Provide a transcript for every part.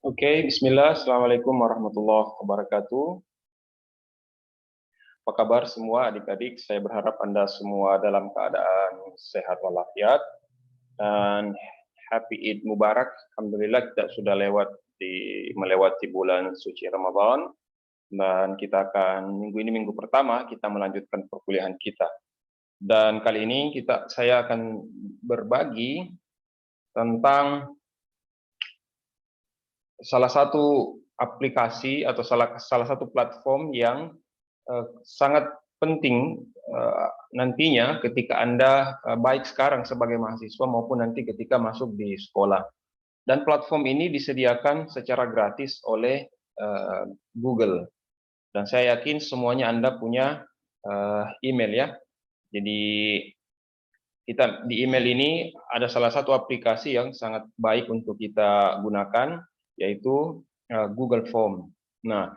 Oke, bismillah. Assalamualaikum warahmatullahi wabarakatuh. Apa kabar semua adik-adik? Saya berharap Anda semua dalam keadaan sehat walafiat dan Happy Eid Mubarak. Alhamdulillah kita sudah melewati bulan suci Ramadan dan kita akan minggu ini minggu pertama kita melanjutkan perkuliahan kita. Dan kali ini saya akan berbagi tentang salah satu aplikasi atau salah satu platform yang sangat penting nantinya ketika Anda baik sekarang sebagai mahasiswa maupun nanti ketika masuk di sekolah. Dan platform ini disediakan secara gratis oleh Google. Dan saya yakin semuanya Anda punya email ya. Jadi di email ini ada salah satu aplikasi yang sangat baik untuk kita gunakan, yaitu Google Form. Nah,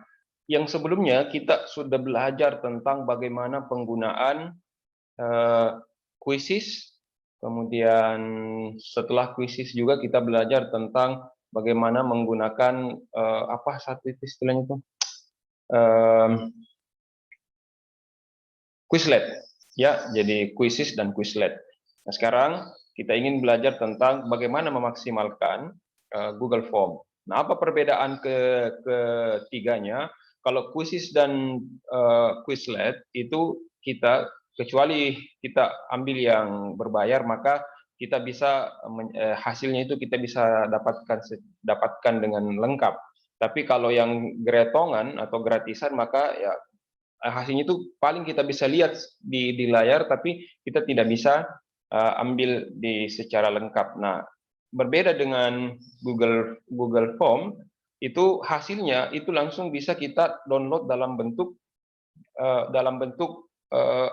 yang sebelumnya kita sudah belajar tentang bagaimana penggunaan quizzes, kemudian setelah quizzes juga kita belajar tentang bagaimana menggunakan apa satu istilahnya itu Quizlet, ya, jadi quizzes dan Quizlet. Nah, sekarang kita ingin belajar tentang bagaimana memaksimalkan Google Form. Nah, apa perbedaan ketiganya? Kalau quizzes dan Quizlet itu kecuali kita ambil yang berbayar, maka kita bisa hasilnya itu kita bisa dapatkan dengan lengkap. Tapi kalau yang gretongan atau gratisan, maka ya hasilnya itu paling kita bisa lihat di layar, tapi kita tidak bisa ambil secara lengkap. Nah, berbeda dengan Google Form, itu hasilnya itu langsung bisa kita download dalam bentuk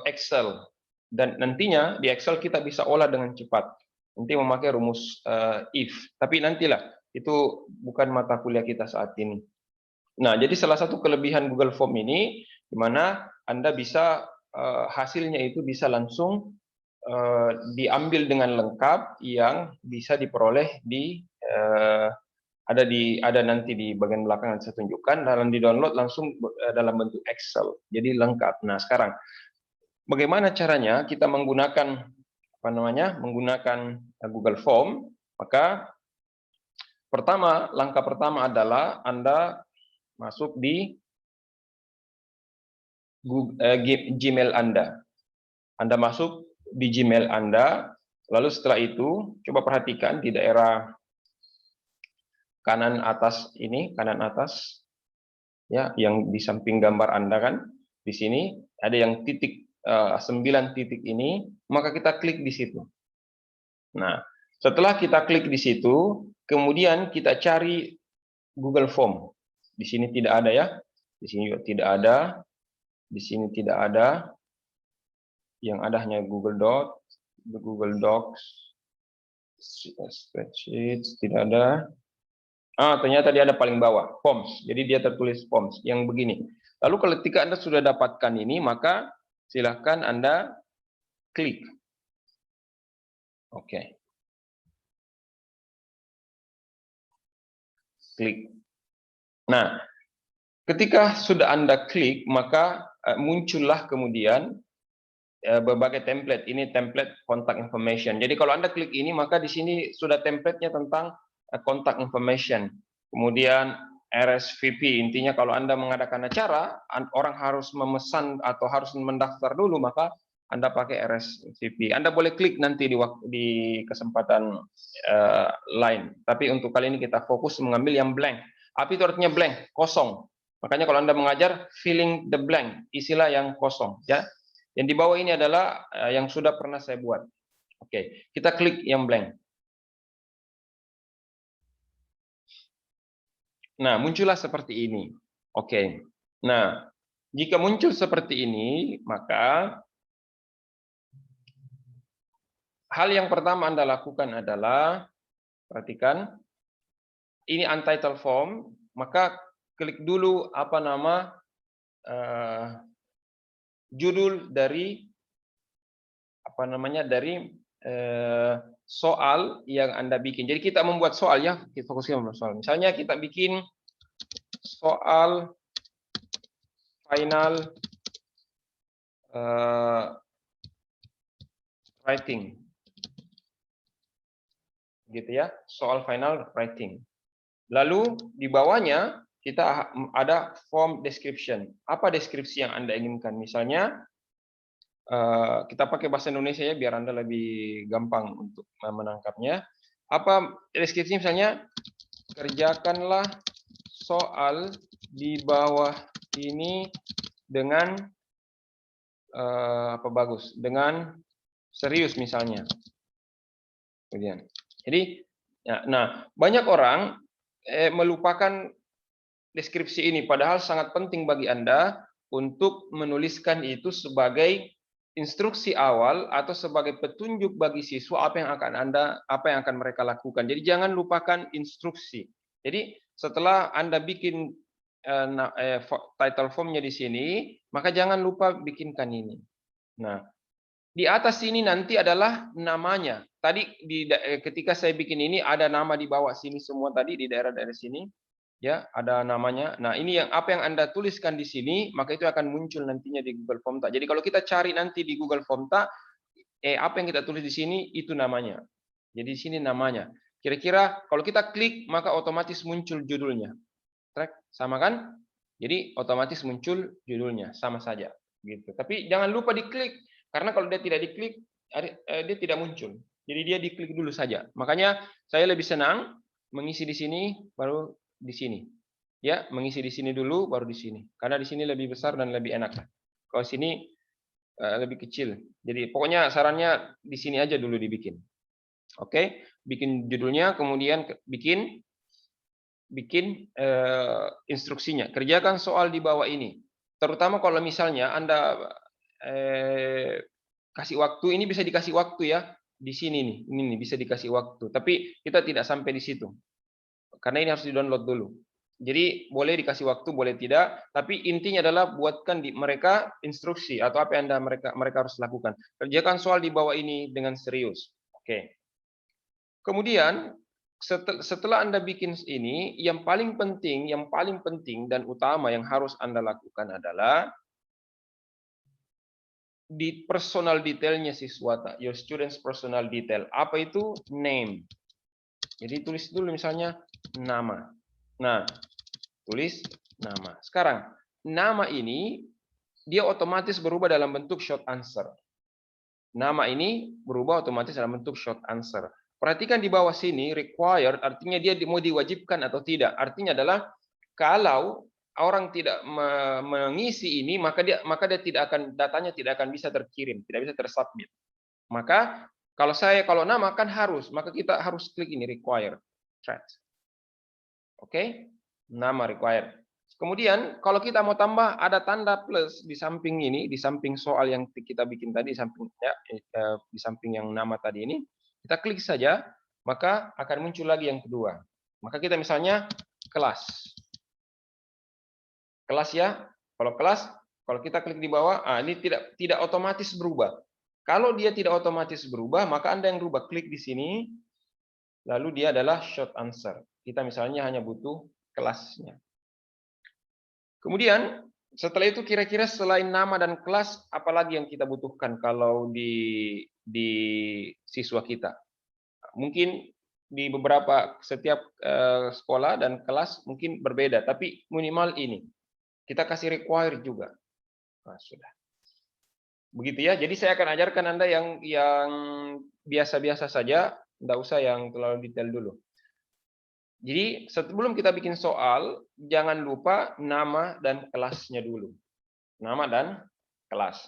Excel, dan nantinya di Excel kita bisa olah dengan cepat. Nanti memakai rumus if, tapi nantilah itu bukan mata kuliah kita saat ini. Nah, jadi salah satu kelebihan Google Form ini di mana Anda bisa hasilnya itu bisa langsung diambil dengan lengkap yang bisa diperoleh ada nanti di bagian belakang yang saya tunjukkan, dan di-download langsung dalam bentuk Excel. Jadi lengkap. Nah, sekarang bagaimana caranya kita menggunakan Google Form? Maka langkah pertama adalah Anda masuk di Gmail Anda. Anda masuk di Gmail Anda, lalu setelah itu coba perhatikan di daerah kanan atas ya, yang di samping gambar Anda kan, di sini ada yang 9 titik ini, maka kita klik di situ. Nah, setelah kita klik di situ, kemudian kita cari Google Form. Di sini tidak ada ya, di sini juga tidak ada, di sini tidak ada. Yang ada hanya Google Docs, Spreadsheets, tidak ada. Ternyata dia ada paling bawah, Forms. Jadi dia tertulis Forms, yang begini. Lalu ketika Anda sudah dapatkan ini, maka silahkan Anda klik. Oke. Klik. Nah, ketika sudah Anda klik, maka muncullah kemudian berbagai template. Ini template contact information. Jadi kalau Anda klik ini, maka di sini sudah template-nya tentang contact information. Kemudian RSVP, intinya kalau Anda mengadakan acara, orang harus memesan atau harus mendaftar dulu, maka Anda pakai RSVP. Anda boleh klik nanti di kesempatan lain. Tapi untuk kali ini kita fokus mengambil yang blank. Apa itu artinya blank? Kosong. Makanya kalau Anda mengajar, filling the blank, isilah yang kosong. Ya. Yang di bawah ini adalah yang sudah pernah saya buat. Oke, kita klik yang blank. Nah, muncullah seperti ini. Oke. Nah, jika muncul seperti ini, maka hal yang pertama Anda lakukan adalah, perhatikan, ini untitled form, maka klik dulu judul dari dari soal yang Anda bikin. Jadi kita membuat soal ya, kita fokuskan membuat soal. Misalnya kita bikin soal final writing. Gitu ya, soal final writing. Lalu di bawahnya kita ada form description. Apa deskripsi yang Anda inginkan? Misalnya kita pakai bahasa Indonesia ya biar Anda lebih gampang untuk menangkapnya. Apa deskripsi misalnya kerjakanlah soal di bawah ini dengan apa bagus? Dengan serius misalnya. Kemudian. Jadi nah, banyak orang melupakan deskripsi ini padahal sangat penting bagi Anda untuk menuliskan itu sebagai instruksi awal atau sebagai petunjuk bagi siswa apa yang akan mereka lakukan. Jadi jangan lupakan instruksi. Jadi setelah Anda bikin title formnya di sini, maka jangan lupa bikinkan ini. Nah, di atas sini nanti adalah namanya. Tadi ketika saya bikin ini ada nama di bawah sini semua tadi di daerah-daerah sini. Ya, ada namanya. Nah, ini apa yang Anda tuliskan di sini, maka itu akan muncul nantinya di Google Form. Jadi kalau kita cari nanti di Google Form, apa yang kita tulis di sini itu namanya. Jadi di sini namanya. Kira-kira kalau kita klik maka otomatis muncul judulnya. Track sama kan? Jadi otomatis muncul judulnya, sama saja gitu. Tapi jangan lupa diklik karena kalau dia tidak diklik dia tidak muncul. Jadi dia diklik dulu saja. Makanya saya lebih senang mengisi di sini baru di sini. Ya, mengisi di sini dulu baru di sini. Karena di sini lebih besar dan lebih enak. Kalau sini lebih kecil. Jadi pokoknya sarannya di sini aja dulu dibikin. Oke, bikin judulnya kemudian bikin instruksinya. Kerjakan soal di bawah ini. Terutama kalau misalnya Anda kasih waktu, ini bisa dikasih waktu ya. Di sini nih, ini bisa dikasih waktu. Tapi kita tidak sampai di situ. Karena ini harus di-download dulu. Jadi boleh dikasih waktu, boleh tidak. Tapi intinya adalah buatkan mereka instruksi atau apa yang mereka harus lakukan. Kerjakan soal di bawah ini dengan serius. Oke. Kemudian setelah Anda bikin ini, yang paling penting dan utama yang harus Anda lakukan adalah di personal detailnya siswa, your students personal detail. Apa itu? Name. Jadi tulis dulu misalnya nama. Nah, tulis nama. Sekarang, nama ini dia otomatis berubah dalam bentuk short answer. Nama ini berubah otomatis dalam bentuk short answer. Perhatikan di bawah sini, required artinya dia mau diwajibkan atau tidak. Artinya adalah kalau orang tidak mengisi ini, maka dia tidak akan, datanya tidak akan bisa terkirim, tidak bisa tersubmit. Maka kalau nama kan harus, maka kita harus klik ini required. Oke, nama required. Kemudian kalau kita mau tambah ada tanda plus di samping ini, di samping soal yang kita bikin tadi, di samping yang nama tadi ini, kita klik saja, maka akan muncul lagi yang kedua. Maka kita misalnya kelas. Kelas ya. Kalau kita klik di bawah, ini tidak otomatis berubah. Kalau dia tidak otomatis berubah, maka Anda yang berubah klik di sini, lalu dia adalah short answer. Kita misalnya hanya butuh kelasnya. Kemudian setelah itu kira-kira selain nama dan kelas, apalagi yang kita butuhkan kalau di siswa kita? Mungkin di setiap sekolah dan kelas mungkin berbeda, tapi minimal ini. Kita kasih require juga. Nah, sudah. Begitu ya. Jadi saya akan ajarkan Anda yang biasa-biasa saja, tidak usah yang terlalu detail dulu. Jadi sebelum kita bikin soal, jangan lupa nama dan kelasnya dulu. Nama dan kelas.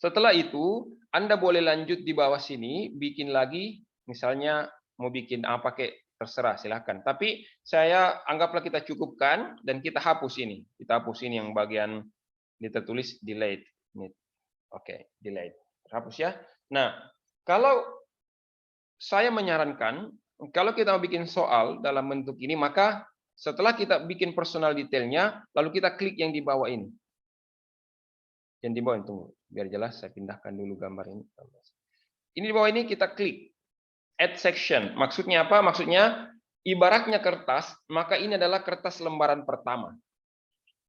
Setelah itu, Anda boleh lanjut di bawah sini, bikin lagi, misalnya mau bikin apa kayak terserah, silahkan. Tapi saya anggaplah kita cukupkan dan kita hapus ini. Kita hapus ini yang bagian kita tulis delete. Oke, delete. Hapus ya. Nah, kalau saya menyarankan, kalau kita mau bikin soal dalam bentuk ini, maka setelah kita bikin personal detailnya, lalu kita klik yang di bawah ini. Yang di bawah ini, tunggu. Biar jelas, saya pindahkan dulu gambar ini. Ini di bawah ini kita klik. Add section. Maksudnya apa? Maksudnya ibaratnya kertas, maka ini adalah kertas lembaran pertama.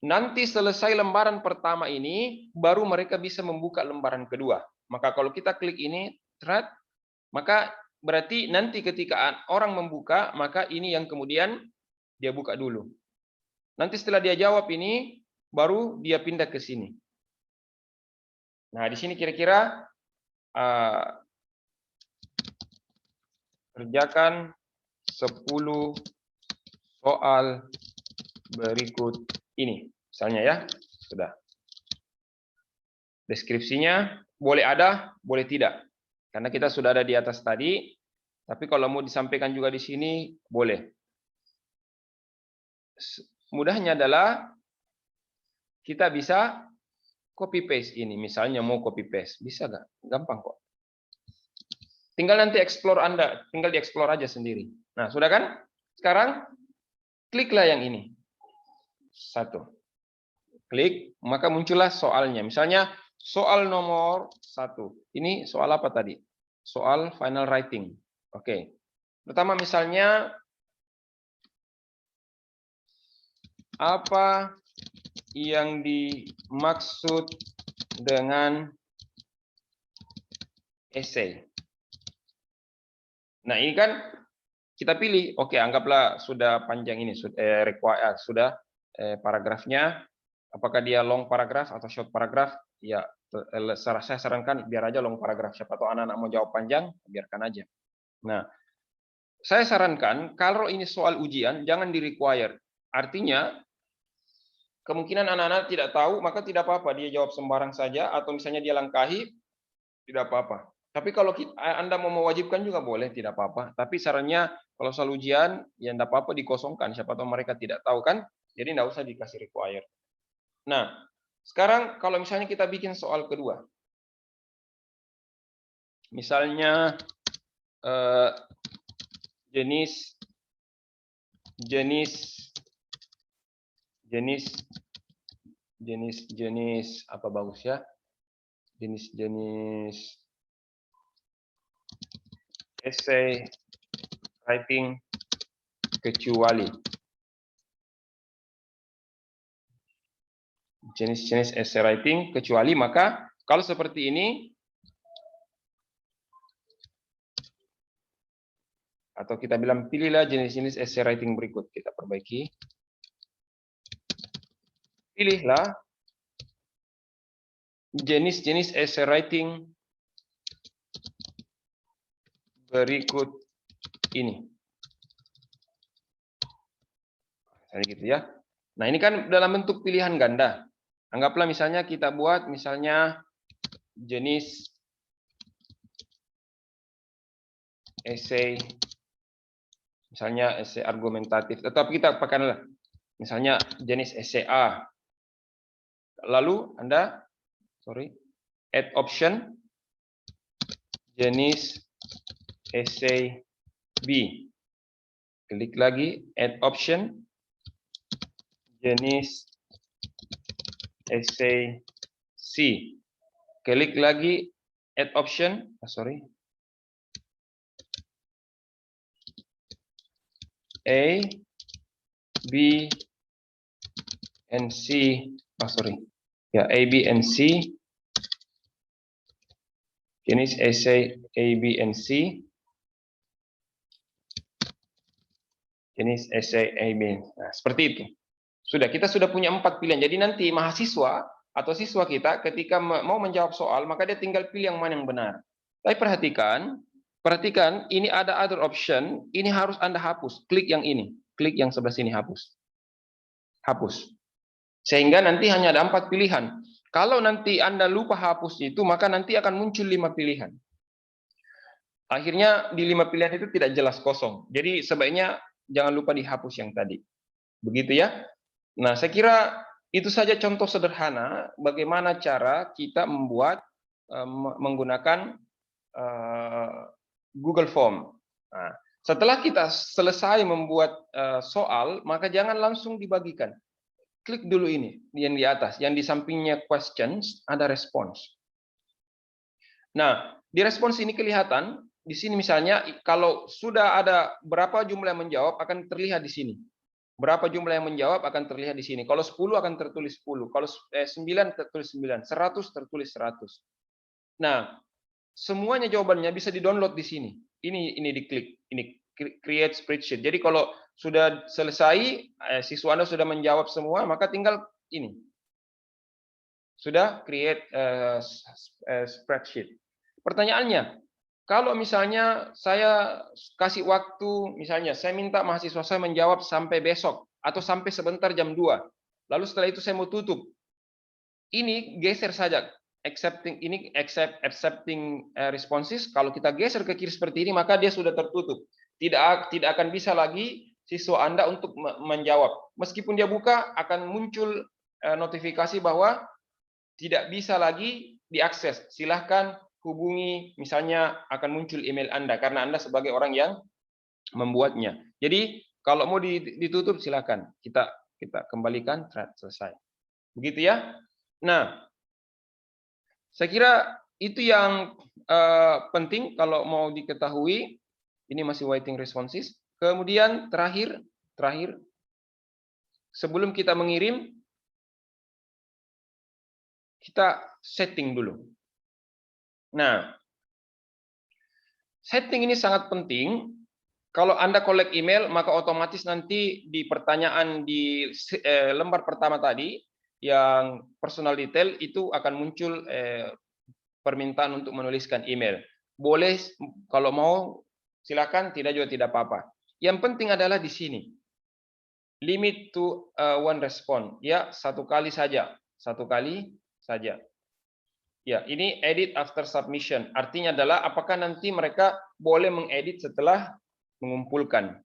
Nanti selesai lembaran pertama ini, baru mereka bisa membuka lembaran kedua. Maka kalau kita klik ini, thread, maka berarti nanti ketika orang membuka, maka ini yang kemudian dia buka dulu. Nanti setelah dia jawab ini, baru dia pindah ke sini. Nah, di sini kira-kira kerjakan 10 soal berikut ini. Misalnya ya, sudah. Deskripsinya boleh ada, boleh tidak. Karena kita sudah ada di atas tadi, tapi kalau mau disampaikan juga di sini, boleh. Mudahnya adalah kita bisa copy paste ini. Misalnya mau copy paste, bisa nggak? Gampang kok. Tinggal nanti explore Anda, tinggal di-explore aja sendiri. Nah, sudah kan? Sekarang kliklah yang ini. 1. Klik, maka muncullah soalnya. Misalnya soal nomor 1. Ini soal apa tadi? Soal final writing. Oke. Pertama misalnya apa yang dimaksud dengan essay? Nah, ini kan kita pilih, oke, anggaplah sudah panjang ini, sudah paragrafnya, apakah dia long paragraph atau short paragraph? Ya, saya sarankan biar aja long paragraph. Siapa tahu anak-anak mau jawab panjang, biarkan aja. Nah, saya sarankan kalau ini soal ujian, jangan di-require. Artinya, kemungkinan anak-anak tidak tahu, maka tidak apa-apa, dia jawab sembarang saja, atau misalnya dia langkahi, tidak apa-apa. Tapi kalau Anda mau mewajibkan juga boleh, tidak apa-apa. Tapi sarannya kalau soal ujian, ya tidak apa-apa dikosongkan. Siapa tahu mereka tidak tahu kan, jadi tidak usah dikasih require. Nah, sekarang kalau misalnya kita bikin soal kedua. Misalnya jenis apa bagus ya? Jenis essay writing kecuali. Jenis essay writing kecuali, maka kalau seperti ini, atau kita bilang pilihlah jenis-jenis essay writing berikut. Kita perbaiki. Pilihlah jenis-jenis essay writing berikut ini. Misalnya gitu ya. Nah, ini kan dalam bentuk pilihan ganda. Anggaplah misalnya kita buat misalnya jenis essay, misalnya essay argumentatif. Tetap kita pakailah misalnya jenis essay A. Lalu Anda, add option jenis essay B. Klik lagi, add option jenis essay C. Klik lagi, add option, A, B, and C. Ya, A, B, and C. Jenis essay A, B, and C. Jenis essay A, B. Nah, seperti itu. Kita sudah punya 4 pilihan. Jadi nanti mahasiswa atau siswa kita ketika mau menjawab soal, maka dia tinggal pilih yang mana yang benar. Tapi perhatikan ini ada other option, ini harus Anda hapus. Klik yang ini, klik yang sebelah sini, hapus. Hapus. Sehingga nanti hanya ada 4 pilihan. Kalau nanti Anda lupa hapus itu, maka nanti akan muncul 5 pilihan. Akhirnya di 5 pilihan itu tidak jelas, kosong. Jadi sebaiknya jangan lupa dihapus yang tadi. Begitu ya. Nah, saya kira itu saja contoh sederhana bagaimana cara kita membuat menggunakan Google Form. Nah, setelah kita selesai membuat soal, maka jangan langsung dibagikan. Klik dulu ini yang di atas, yang di sampingnya questions ada response. Nah, di respons ini kelihatan di sini misalnya kalau sudah ada berapa jumlah yang menjawab akan terlihat di sini. Berapa jumlah yang menjawab akan terlihat di sini. Kalau 10 akan tertulis 10, kalau 9 tertulis 9, 100 tertulis 100. Nah, semuanya jawabannya bisa di-download di sini. Ini diklik, ini create spreadsheet. Jadi kalau sudah selesai, siswa Anda sudah menjawab semua, maka tinggal ini. Sudah create spreadsheet. Pertanyaannya, kalau misalnya saya kasih waktu, misalnya saya minta mahasiswa saya menjawab sampai besok atau sampai sebentar jam 2. Lalu setelah itu saya mau tutup. Ini geser saja accepting responses. Kalau kita geser ke kiri seperti ini, maka dia sudah tertutup. Tidak akan bisa lagi siswa Anda untuk menjawab. Meskipun dia buka, akan muncul notifikasi bahwa tidak bisa lagi diakses. Silahkan hubungi, misalnya akan muncul email Anda karena Anda sebagai orang yang membuatnya. Jadi kalau mau ditutup silakan. Kita kembalikan thread selesai. Begitu ya. Nah, saya kira itu yang penting kalau mau diketahui. Ini masih waiting responses. Kemudian terakhir sebelum kita mengirim, kita setting dulu. Nah, setting ini sangat penting. Kalau Anda collect email, maka otomatis nanti di pertanyaan di lembar pertama tadi, yang personal detail, itu akan muncul permintaan untuk menuliskan email. Boleh, kalau mau, silakan, tidak juga tidak apa-apa. Yang penting adalah di sini. Limit to one response. Ya, satu kali saja. Ya, ini edit after submission. Artinya adalah apakah nanti mereka boleh mengedit setelah mengumpulkan.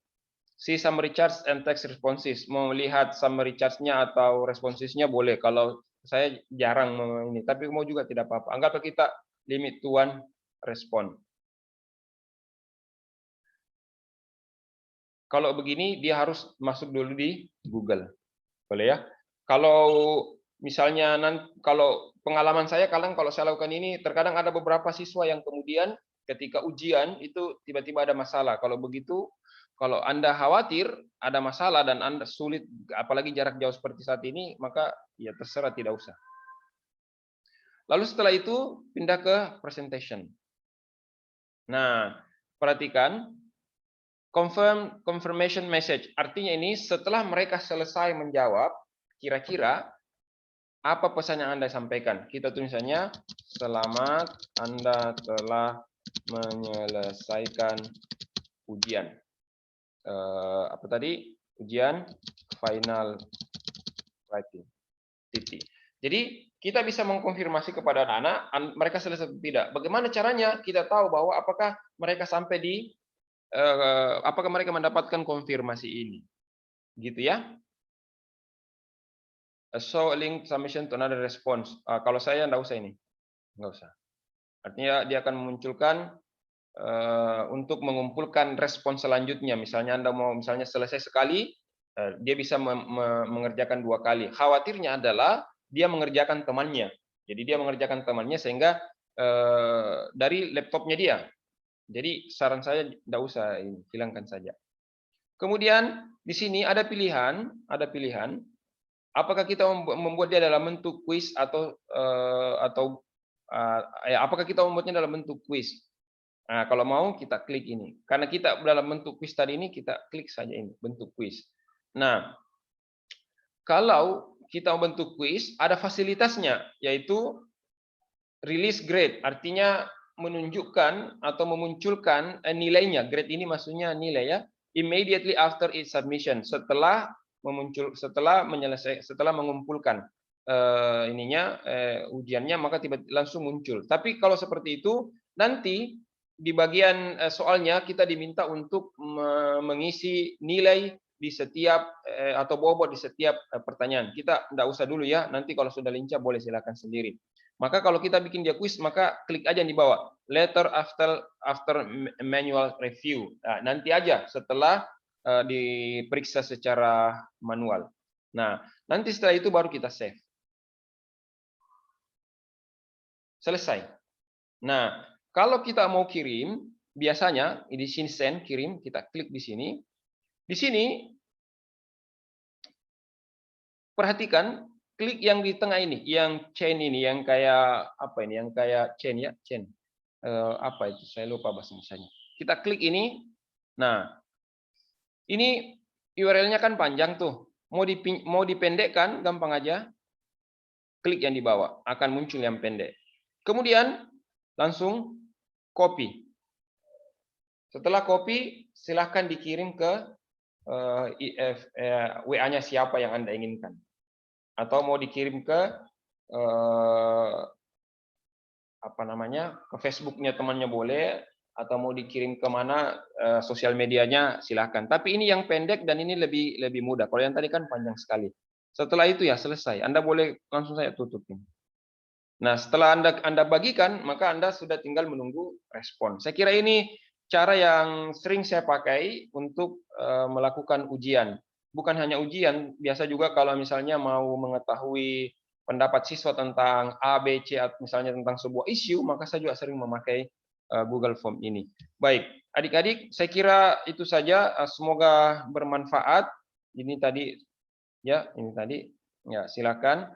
See summary charts and text responses. Mau lihat summary charts-nya atau responses-nya boleh. Kalau saya jarang ini, tapi mau juga tidak apa-apa. Anggaplah kita limit to one respond. Kalau begini dia harus masuk dulu di Google. Boleh ya? Kalau misalnya kalau pengalaman saya kalau saya lakukan ini, terkadang ada beberapa siswa yang kemudian ketika ujian itu tiba-tiba ada masalah. Kalau begitu, kalau Anda khawatir ada masalah dan Anda sulit, apalagi jarak jauh seperti saat ini, maka ya terserah, tidak usah. Lalu setelah itu pindah ke presentation. Nah, perhatikan confirmation message. Artinya ini setelah mereka selesai menjawab, kira-kira apa pesan yang Anda sampaikan? Kita tulisannya, selamat Anda telah menyelesaikan ujian. Apa tadi? Ujian final writing. Titik. Jadi kita bisa mengkonfirmasi kepada anak-anak mereka selesai atau tidak. Bagaimana caranya kita tahu bahwa apakah mereka sampai di apakah mereka mendapatkan konfirmasi ini. Gitu ya. Show link submission to another response. Kalau saya enggak usah ini. Enggak usah. Artinya dia akan memunculkan untuk mengumpulkan respon selanjutnya. Misalnya Anda mau misalnya selesai sekali, dia bisa mengerjakan 2 kali. Khawatirnya adalah dia mengerjakan temannya. Jadi dia mengerjakan temannya sehingga dari laptopnya dia. Jadi saran saya enggak usah ini, hilangkan saja. Kemudian di sini ada pilihan, apakah kita membuat dia dalam bentuk kuis atau apakah kita membuatnya dalam bentuk kuis. Nah, kalau mau kita klik ini. Karena kita dalam bentuk kuis tadi ini, kita klik saja ini, bentuk kuis. Nah, kalau kita membentuk kuis, ada fasilitasnya, yaitu release grade. Artinya menunjukkan atau memunculkan nilainya. Grade ini maksudnya nilai ya. Immediately after its submission. Setelah mengumpulkan ujiannya, maka tiba-tiba langsung muncul. Tapi kalau seperti itu, nanti di bagian soalnya kita diminta untuk mengisi nilai di setiap atau bobot di setiap pertanyaan. Kita enggak usah dulu ya, nanti kalau sudah lincah boleh silakan sendiri. Maka kalau kita bikin dia kuis, maka klik aja yang di bawah, later after manual review. Nah, nanti aja setelah diperiksa secara manual. Nah, nanti setelah itu baru kita save. Selesai. Nah, kalau kita mau kirim, biasanya di sini send, kirim, kita klik di sini. Di sini perhatikan klik yang di tengah ini, yang chain ini, yang kayak apa ini, yang kayak chain ya, chain. Apa itu? Saya lupa bahasa Indonesianya. Kita klik ini. Nah, ini URL-nya kan panjang tuh. Mau dipendekkan, gampang aja. Klik yang di bawah, akan muncul yang pendek. Kemudian langsung copy. Setelah copy, silahkan dikirim ke WA-nya siapa yang Anda inginkan. Atau mau dikirim ke apa namanya, ke Facebook-nya temannya boleh, atau mau dikirim ke mana sosial medianya silahkan. Tapi ini yang pendek dan ini lebih mudah. Kalau yang tadi kan panjang sekali. Setelah itu ya selesai. Anda boleh langsung saya tutupin. Nah, setelah Anda bagikan, maka Anda sudah tinggal menunggu respon. Saya kira ini cara yang sering saya pakai untuk melakukan ujian. Bukan hanya ujian, biasa juga kalau misalnya mau mengetahui pendapat siswa tentang A, B, C, misalnya tentang sebuah isu, maka saya juga sering memakai Google Form ini. Baik, adik-adik, saya kira itu saja. Semoga bermanfaat. Ini tadi, ya, ini tadi. Ya, silakan.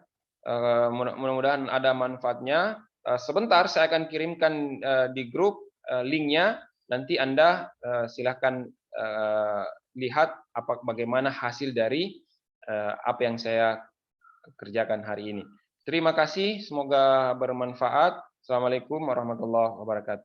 Mudah-mudahan ada manfaatnya. Sebentar saya akan kirimkan di grup linknya. Nanti Anda silakan lihat bagaimana hasil dari apa yang saya kerjakan hari ini. Terima kasih, semoga bermanfaat. Assalamualaikum warahmatullahi wabarakatuh.